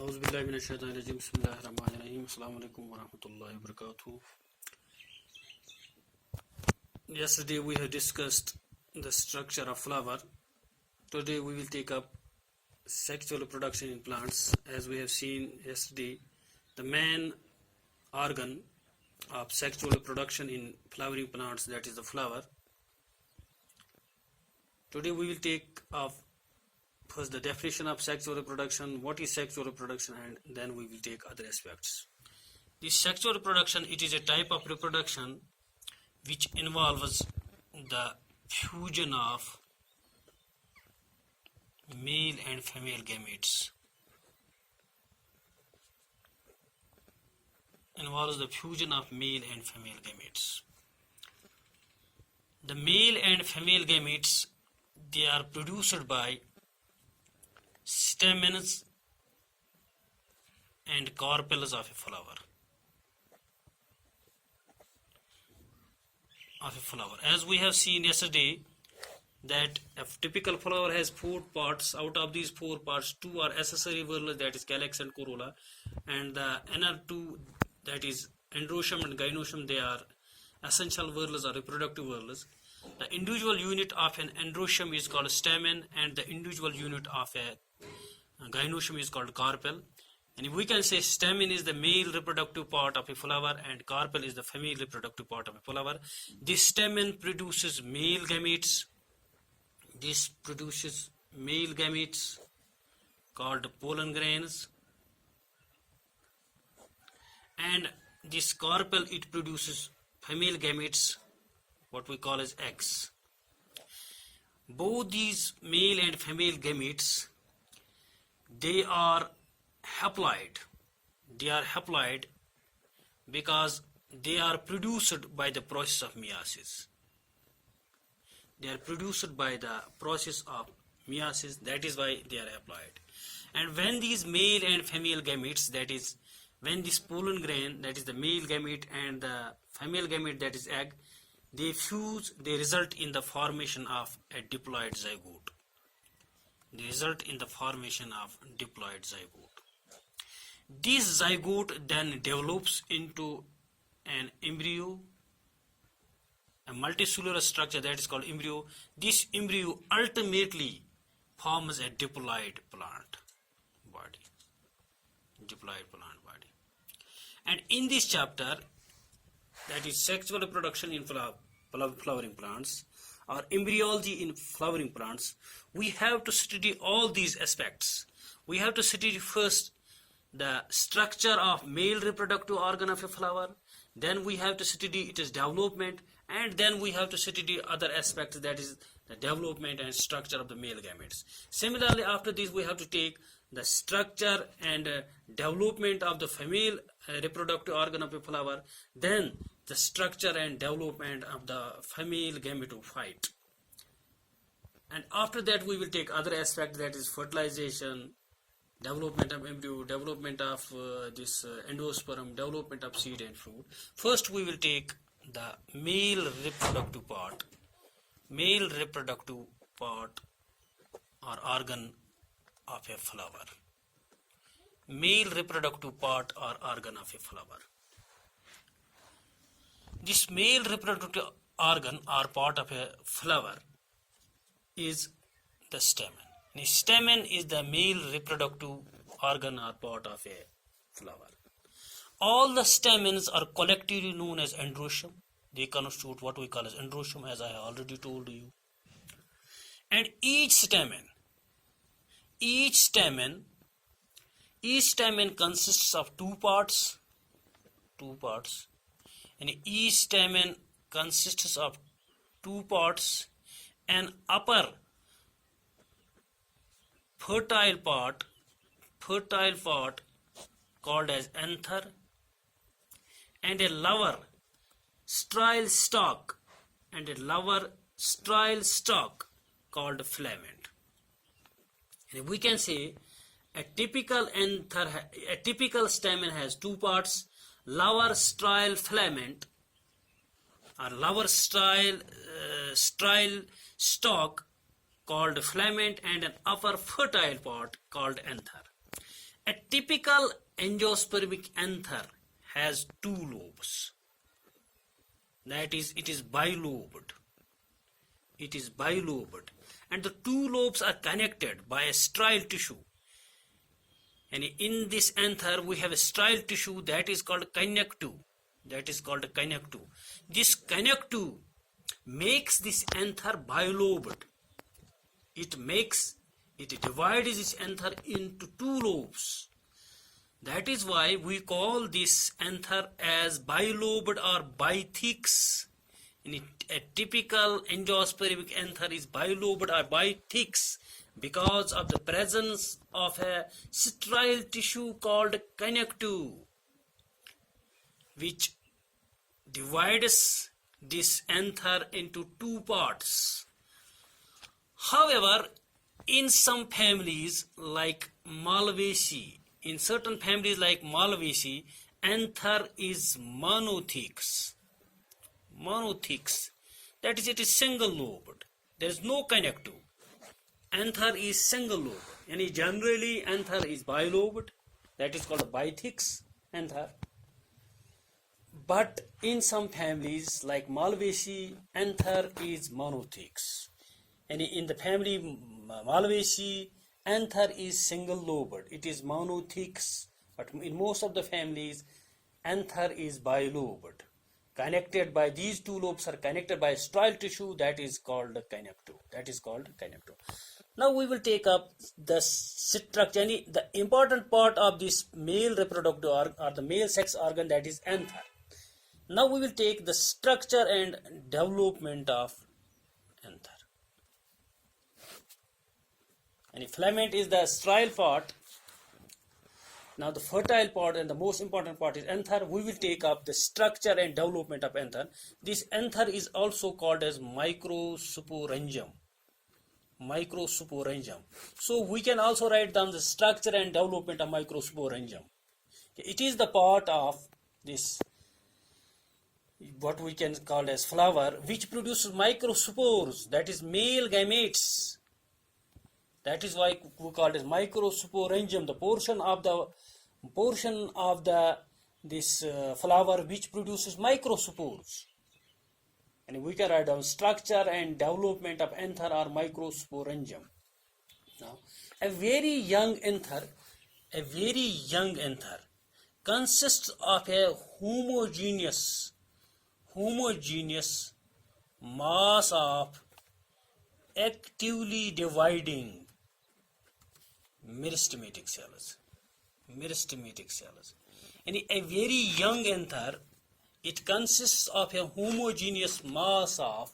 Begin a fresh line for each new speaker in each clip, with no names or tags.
Auzubillahiminash-shaytanir-rajim. Bismillahir-rahmanir-rahim. Assalamu alaikum wa rahmatullahi wa barakatuh. Yesterday we have discussed the structure of flower. Today we will take up sexual reproduction in plants. As we have seen yesterday, the main organ of sexual reproduction in flowering plants, that is the flower. Today we will take up first the definition of sexual reproduction, what is sexual reproduction, and then we will take other aspects. This sexual reproduction, it is a type of reproduction which involves the fusion of male and female gametes. Involves the fusion of male and female gametes. The male and female gametes, they are produced by stamens and carpels of a flower. As we have seen yesterday, that a typical flower has 4 parts. Out of these 4 parts, 2 are accessory whorls, that is calyx and corolla, and the inner 2, that is androecium and gynoecium, they are essential whorls or reproductive whorls. The individual unit of an androecium is called stamen, and the individual unit of a gynoecium is called carpel. And we can say stamen is the male reproductive part of a flower and carpel is the female reproductive part of a flower. This stamen produces male gametes. This produces male gametes called pollen grains, and this carpel, it produces female gametes, what we call as eggs. Both these male and female gametes, they are haploid. They are haploid because they are produced by the process of meiosis. They are produced by the process of meiosis, that is why they are haploid. And when these male and female gametes, that is when this pollen grain, that is the male gamete, and the female gamete, that is egg, they fuse, they result in the formation of a diploid zygote. They result in the formation of diploid zygote. This zygote then develops into an embryo, a multicellular structure that is called embryo. This embryo ultimately forms a diploid plant body. Diploid plant body. And in this chapter, that is sexual reproduction in flowering plants or embryology in flowering plants, we have to study all these aspects. We have to study first the structure of male reproductive organ of a flower, then we have to study its development, and then we have to study other aspects, that is the development and structure of the male gametes. Similarly, after this we have to take the structure and development of the female reproductive organ of a flower, then the structure and development of the female gametophyte. And after that we will take other aspects, that is fertilization, development of embryo, development of this endosperm, development of seed and fruit. First we will take the male reproductive part. Male reproductive part or organ of a flower. Male reproductive part or organ of a flower. This male reproductive organ or part of a flower is the stamen. The stamen is the male reproductive organ or part of a flower. All the stamens are collectively known as androecium. They constitute what we call as androecium, as I have already told you. And each stamen consists of 2 parts. And each stamen consists of 2 parts, an upper fertile part called as anther, and a lower sterile stalk called filament. And we can say a typical stamen has 2 parts, lower sterile filament or lower sterile stalk called filament and an upper fertile part called anther. A typical angiospermic anther has two lobes. That is, it is bilobed. It is bilobed. And the two lobes are connected by a strial tissue. And in this anther, we have a strial tissue that is called connective. That is called connective. This connective makes this anther bilobed. It divides this anther into two lobes. That is why we call this anther as bilobed or bithyx. A typical angiospermic anther is bilobed or bithyx because of the presence of a strial tissue called connective, which divides this anther into two parts. However, in some families like Malvaceae, anther is monothyx. That is, it is single lobed. There is no connective. Anther is single lobed. And generally, anther is bilobed. That is called a bithyx anther. But in some families like Malvaceae, anther is monothyx. And in the family Malvaceae, anther is single lobed. It is monothyx. But in most of the families, anther is bilobed. Connected by these two lobes are connected by a strial tissue that is called connective. Now we will take up the structure, the important part of this male reproductive organ or the male sex organ, that is anther. Now we will take the structure and development of anther. And filament is the strial part. Now the fertile part and the most important part is anther. We will take up the structure and development of anther. This anther is also called as microsporangium. So we can also write down the structure and development of microsporangium. It is the part of this, what we can call as flower, which produces microspores, that is male gametes. That is why we call it microsporangium, the portion of this flower which produces microspores. And we can write down structure and development of anther or microsporangium. Now, a very young anther consists of a homogeneous mass of actively dividing meristematic cells. And a very young anther, it consists of a homogeneous mass of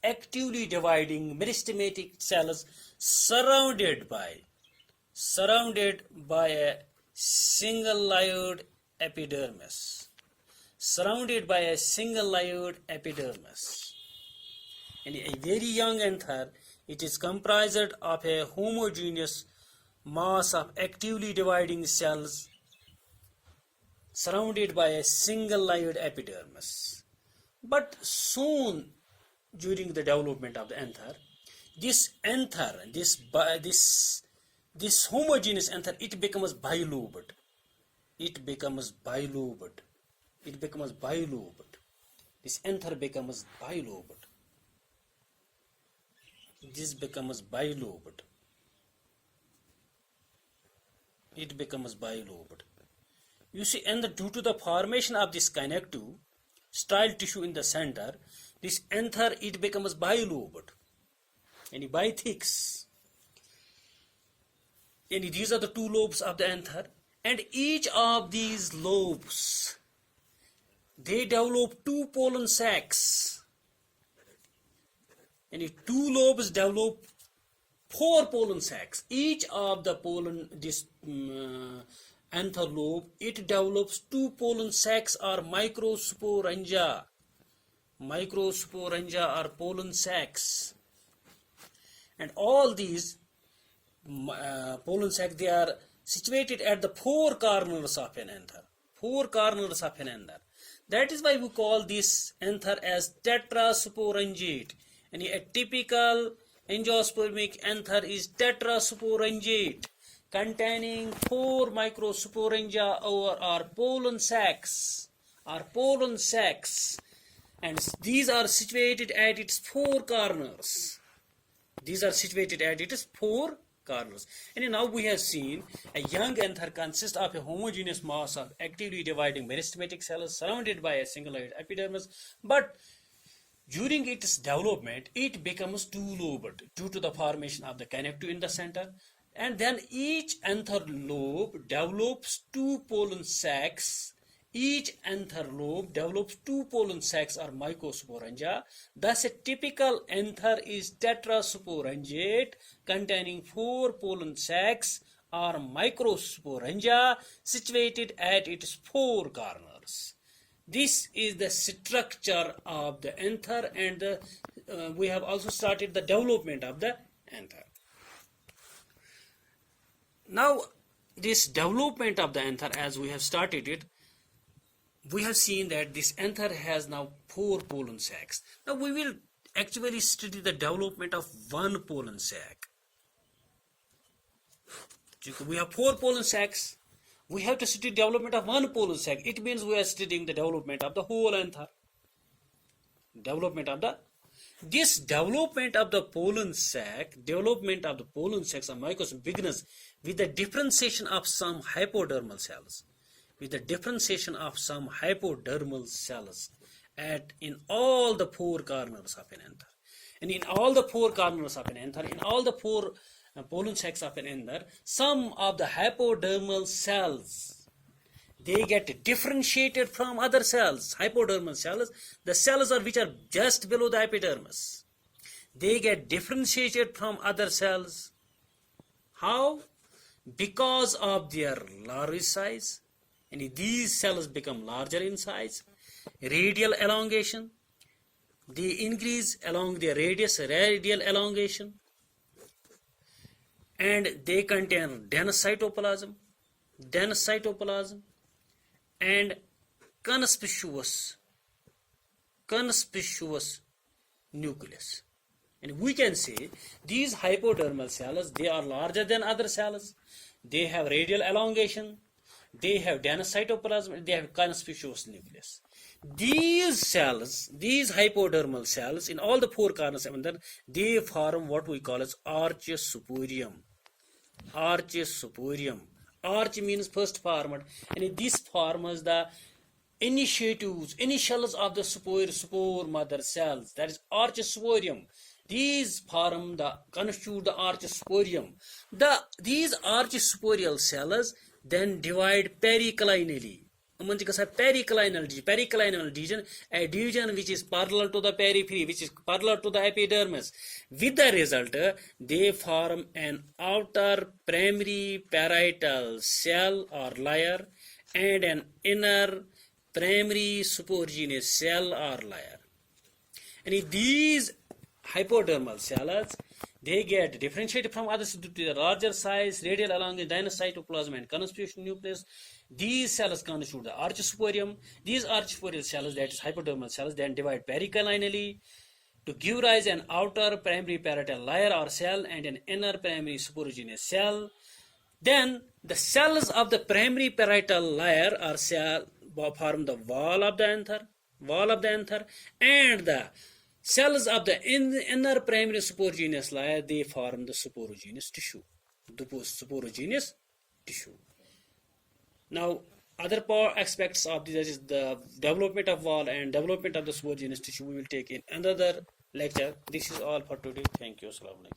actively dividing meristematic cells surrounded by a single-layered epidermis. And a very young anther, it is comprised of a homogeneous mass of actively dividing cells surrounded by a single-layered epidermis. But soon, during the development of the anther, this homogeneous anther, it becomes bilobed. This anther becomes bilobed. It becomes bilobed. You see, and due to the formation of this connective strial tissue in the center, this anther, it becomes bilobed and bithyx. And these are the two lobes of the anther, and each of these lobes, they develop two pollen sacs. And two lobes develop 4 pollen sacs. Each of the pollen, this anther lobe, it develops 2 pollen sacs or microsporangia. Or pollen sacs. And all these pollen sacs, they are situated at the 4 corners of an anther. That is why we call this anther as tetrasporangiate. And a typical angiospermic anther is tetrasporangiate. containing 4 microsporangia or pollen sacs, and these are situated at its 4 corners. These are situated at its 4 corners. And now we have seen a young anther consists of a homogeneous mass of actively dividing meristematic cells surrounded by a single-layered epidermis, but during its development, it becomes two-lobed due to the formation of the connective in the center, and then each anther lobe develops 2 pollen sacs. Each anther lobe develops 2 pollen sacs or mycosporangia. Thus, a typical anther is tetrasporangiate, containing 4 pollen sacs or microsporangia situated at its 4 corners. This is the structure of the anther, and we have also started the development of the anther. Now, this development of the anther, as we have started it, we have seen that this anther has now 4 pollen sacs. Now we will actually study the development of one pollen sac. We have 4 pollen sacs. We have to study development of one pollen sac. It means we are studying the development of the whole anther. Development of the pollen sac, development of the pollen sacs or mycos begins with the differentiation of some hypodermal cells. In all the 4 corners of an anther. And in all the 4 corners of an anther, in all the 4 pollen sacs of an anther, some of the hypodermal cells, they get differentiated from other cells. Hypodermal cells, the cells which are just below the epidermis, they get differentiated from other cells. How? Because of their large size. And these cells become larger in size. Radial elongation, they increase along their radius, radial elongation, and they contain dense cytoplasm, and conspicuous nucleus. And we can say these hypodermal cells, they are larger than other cells. They have radial elongation, they have dense cytoplasm, they have conspicuous nucleus. These cells, these hypodermal cells, in all the 4 corners, they form what we call as archesporium. Arch means first formed, and this forms the initials of the spore mother cells. That is archesporium. These constitute the archesporium. These archesporial cells then divide periclinally. Periclinal division, a division which is parallel to the periphery, which is parallel to the epidermis. With the result, they form an outer primary parietal cell or layer and an inner primary sporogenious cell or layer. And these hypodermal cells, they get differentiated from others due to the larger size, radial elongation, dense cytoplasm, and conspicuous nucleus. These cells constitute the archesporium. These archesporial cells, that is hypodermal cells, then divide periclinally to give rise an outer primary parietal layer or cell and an inner primary sporogenious cell. Then the cells of the primary parietal layer or cell form the wall of the anther, and the cells of the inner primary sporogenious layer, they form the sporogenous tissue. Now, other aspects of this is the development of wall and development of the sporogenous tissue we will take in another lecture. This is all for today. Thank you. Assalamu alaikum.